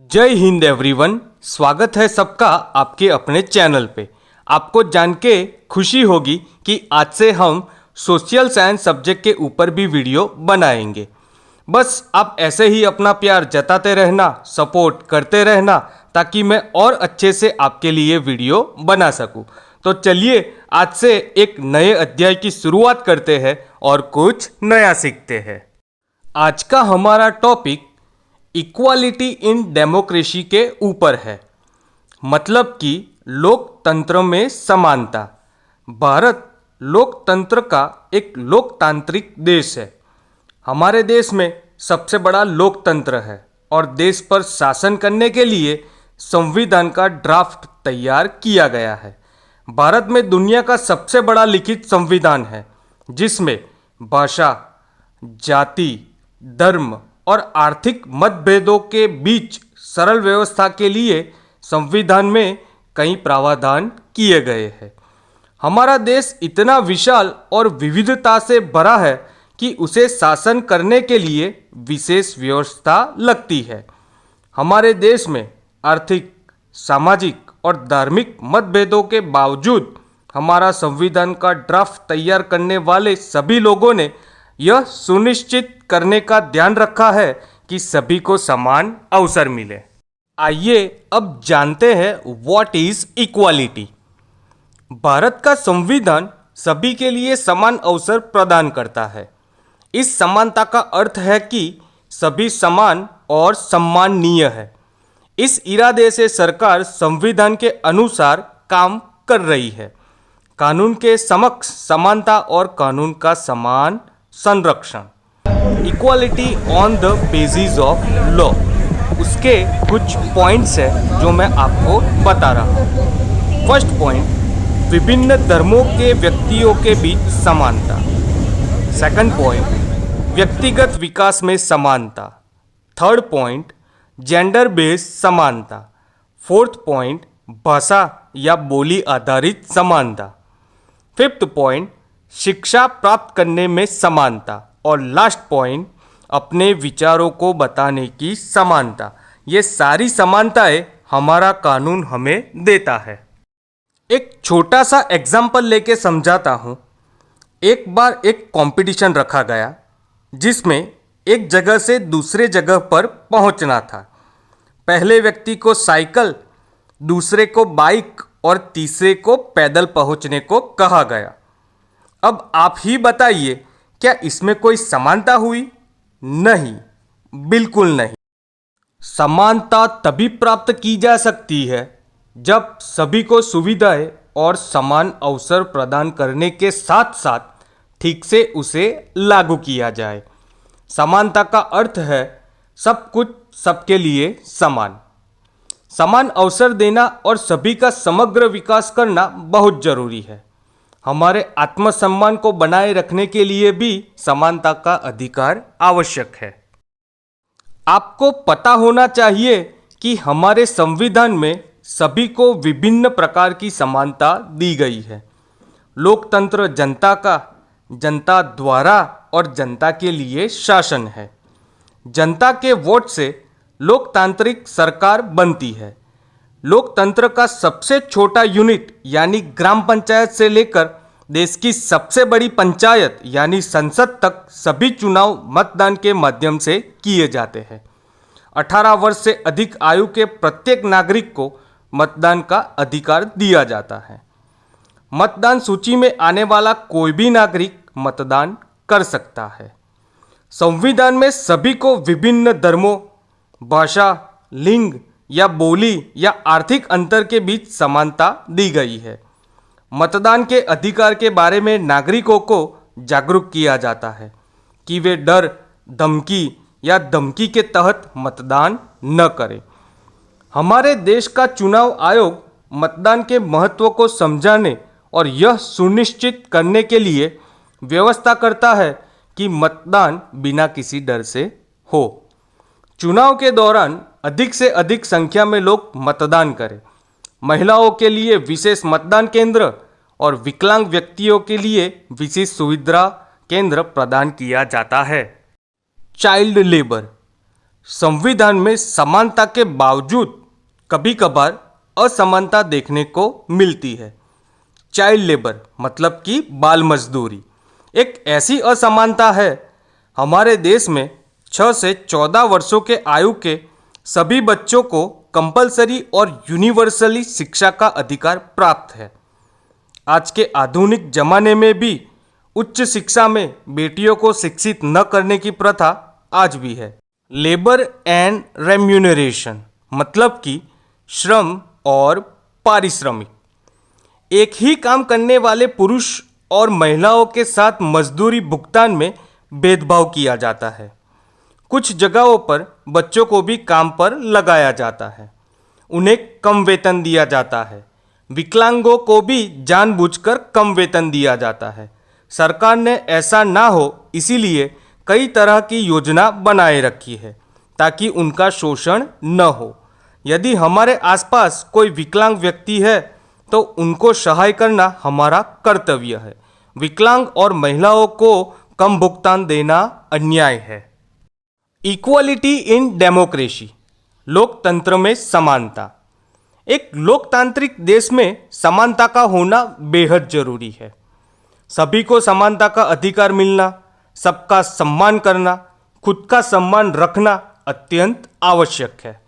जय हिंद एवरीवन। स्वागत है सबका आपके अपने चैनल पे। आपको जान के खुशी होगी कि आज से हम सोशल साइंस सब्जेक्ट के ऊपर भी वीडियो बनाएंगे। बस आप ऐसे ही अपना प्यार जताते रहना, सपोर्ट करते रहना, ताकि मैं और अच्छे से आपके लिए वीडियो बना सकूं। तो चलिए आज से एक नए अध्याय की शुरुआत करते हैं और कुछ नया सीखते हैं। आज का हमारा टॉपिक इक्वालिटी इन डेमोक्रेसी के ऊपर है, मतलब कि लोकतंत्र में समानता। भारत लोकतंत्र का एक लोकतांत्रिक देश है। हमारे देश में सबसे बड़ा लोकतंत्र है और देश पर शासन करने के लिए संविधान का ड्राफ्ट तैयार किया गया है। भारत में दुनिया का सबसे बड़ा लिखित संविधान है, जिसमें भाषा, जाति, धर्म और आर्थिक मतभेदों के बीच सरल व्यवस्था के लिए संविधान में कई प्रावधान किए गए हैं। हमारा देश इतना विशाल और विविधता से भरा है कि उसे शासन करने के लिए विशेष व्यवस्था लगती है। हमारे देश में आर्थिक, सामाजिक और धार्मिक मतभेदों के बावजूद हमारा संविधान का ड्राफ्ट तैयार करने वाले सभी लोगों ने यह सुनिश्चित करने का ध्यान रखा है कि सभी को समान अवसर मिले। आइए अब जानते हैं व्हाट इज इक्वालिटी। भारत का संविधान सभी के लिए समान अवसर प्रदान करता है। इस समानता का अर्थ है कि सभी समान और सम्माननीय है। इस इरादे से सरकार संविधान के अनुसार काम कर रही है। कानून के समक्ष समानता और कानून का समान संरक्षण। Equality on the basis of law, उसके कुछ पॉइंट्स हैं जो मैं आपको बता रहा हूँ। फर्स्ट पॉइंट, विभिन्न धर्मों के व्यक्तियों के बीच समानता। सेकंड पॉइंट, व्यक्तिगत विकास में समानता। थर्ड पॉइंट, जेंडर बेस्ड समानता। फोर्थ पॉइंट, भाषा या बोली आधारित समानता। फिफ्थ पॉइंट, शिक्षा प्राप्त करने में समानता। और लास्ट पॉइंट, अपने विचारों को बताने की समानता। ये सारी समानताएं हमारा कानून हमें देता है। एक छोटा सा एग्जाम्पल लेके समझाता हूँ। एक बार एक कंपटीशन रखा गया, जिसमें एक जगह से दूसरे जगह पर पहुँचना था। पहले व्यक्ति को साइकिल, दूसरे को बाइक और तीसरे को पैदल पहुँचने को कहा गया। अब आप ही बताइए, क्या इसमें कोई समानता हुई? नहीं, बिल्कुल नहीं। समानता तभी प्राप्त की जा सकती है जब सभी को सुविधाएं और समान अवसर प्रदान करने के साथ साथ ठीक से उसे लागू किया जाए। समानता का अर्थ है सब कुछ सबके लिए समान। समान अवसर देना और सभी का समग्र विकास करना बहुत जरूरी है। हमारे आत्मसम्मान को बनाए रखने के लिए भी समानता का अधिकार आवश्यक है। आपको पता होना चाहिए कि हमारे संविधान में सभी को विभिन्न प्रकार की समानता दी गई है। लोकतंत्र जनता का, जनता द्वारा और जनता के लिए शासन है। जनता के वोट से लोकतांत्रिक सरकार बनती है। लोकतंत्र का सबसे छोटा यूनिट यानी ग्राम पंचायत से लेकर देश की सबसे बड़ी पंचायत यानी संसद तक सभी चुनाव मतदान के माध्यम से किए जाते हैं। 18 वर्ष से अधिक आयु के प्रत्येक नागरिक को मतदान का अधिकार दिया जाता है। मतदान सूची में आने वाला कोई भी नागरिक मतदान कर सकता है। संविधान में सभी को विभिन्न धर्मों, भाषा, लिंग या बोली या आर्थिक अंतर के बीच समानता दी गई है। मतदान के अधिकार के बारे में नागरिकों को जागरूक किया जाता है कि वे डर, धमकी या धमकी के तहत मतदान न करें। हमारे देश का चुनाव आयोग मतदान के महत्व को समझाने और यह सुनिश्चित करने के लिए व्यवस्था करता है कि मतदान बिना किसी डर से हो। चुनाव के दौरान अधिक से अधिक संख्या में लोग मतदान करें। महिलाओं के लिए विशेष मतदान केंद्र और विकलांग व्यक्तियों के लिए विशेष सुविधा केंद्र प्रदान किया जाता है। चाइल्ड लेबर, संविधान में समानता के बावजूद कभी कभार असमानता देखने को मिलती है। चाइल्ड लेबर मतलब कि बाल मजदूरी एक ऐसी असमानता है। हमारे देश में 6 से 14 वर्षों के आयु के सभी बच्चों को कंपलसरी और यूनिवर्सली शिक्षा का अधिकार प्राप्त है। आज के आधुनिक जमाने में भी उच्च शिक्षा में बेटियों को शिक्षित न करने की प्रथा आज भी है। लेबर एंड रेम्यूनरेशन मतलब कि श्रम और पारिश्रमिक। एक ही काम करने वाले पुरुष और महिलाओं के साथ मजदूरी भुगतान में भेदभाव किया जाता है। कुछ जगहों पर बच्चों को भी काम पर लगाया जाता है, उन्हें कम वेतन दिया जाता है। विकलांगों को भी जानबूझकर कम वेतन दिया जाता है। सरकार ने ऐसा ना हो इसीलिए कई तरह की योजना बनाए रखी है ताकि उनका शोषण न हो। यदि हमारे आसपास कोई विकलांग व्यक्ति है तो उनको सहाय करना हमारा कर्तव्य है। विकलांग और महिलाओं को कम भुगतान देना अन्याय है। इक्वालिटी इन डेमोक्रेसी लोकतंत्र में समानता। एक लोकतांत्रिक देश में समानता का होना बेहद जरूरी है। सभी को समानता का अधिकार मिलना, सबका सम्मान करना, खुद का सम्मान रखना अत्यंत आवश्यक है।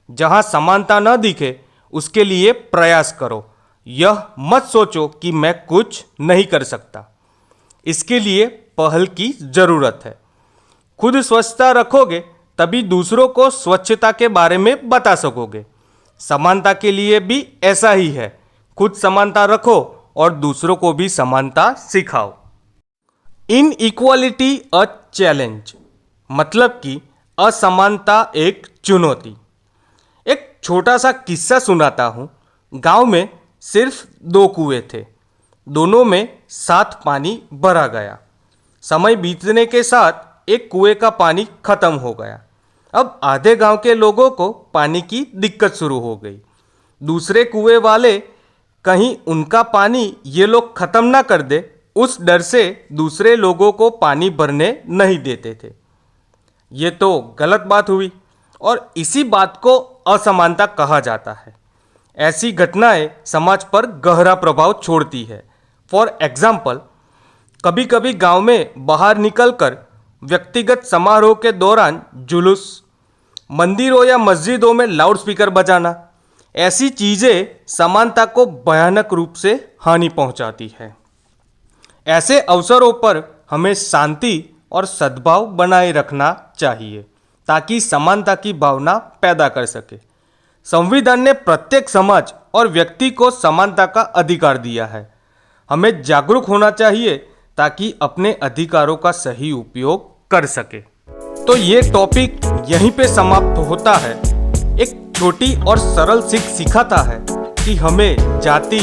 जहां समानता न दिखे उसके लिए प्रयास करो। यह मत सोचो कि मैं कुछ नहीं कर सकता। इसके लिए पहल की जरूरत है। खुद स्वच्छता रखोगे तभी दूसरों को स्वच्छता के बारे में बता सकोगे। समानता के लिए भी ऐसा ही है। खुद समानता रखो और दूसरों को भी समानता सिखाओ। इनइक्वालिटी अ चैलेंज मतलब कि असमानता एक चुनौती। एक छोटा सा किस्सा सुनाता हूँ। गांव में सिर्फ 2 कुएं थे, दोनों में साथ पानी भरा गया। समय बीतने के साथ एक कुएं का पानी खत्म हो गया। अब आधे गांव के लोगों को पानी की दिक्कत शुरू हो गई। दूसरे कुएं वाले कहीं उनका पानी ये लोग खत्म ना कर दे, उस डर से दूसरे लोगों को पानी भरने नहीं देते थे। ये तो गलत बात हुई और इसी बात को असमानता कहा जाता है। ऐसी घटनाएं समाज पर गहरा प्रभाव छोड़ती है। फॉर एग्जाम्पल, कभी कभी गांव में बाहर निकलकर व्यक्तिगत समारोह के दौरान जुलूस, मंदिरों या मस्जिदों में लाउडस्पीकर बजाना, ऐसी चीज़ें समानता को भयानक रूप से हानि पहुंचाती है। ऐसे अवसरों पर हमें शांति और सद्भाव बनाए रखना चाहिए ताकि समानता की भावना पैदा कर सके। संविधान ने प्रत्येक समाज और व्यक्ति को समानता का अधिकार दिया है। हमें जागरूक होना चाहिए ताकि अपने अधिकारों का सही उपयोग कर सके। तो ये टॉपिक यहीं पे समाप्त होता है। एक छोटी और सरल सीख सिखाता है कि हमें जाति,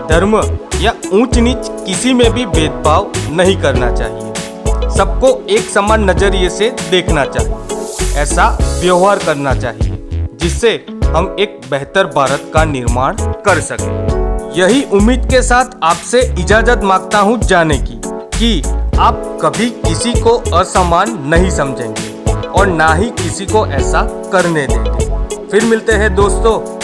धर्म या ऊंच नीच किसी में भी भेदभाव नहीं करना चाहिए। सबको एक समान नजरिए से देखना चाहिए। ऐसा व्यवहार करना चाहिए जिससे हम एक बेहतर भारत का निर्माण कर सकें। यही उम्मीद के साथ आपसे इजाजत मांगता हूं जाने की कि आप कभी किसी को असमान नहीं समझेंगे और ना ही किसी को ऐसा करने देंगे। फिर मिलते हैं दोस्तों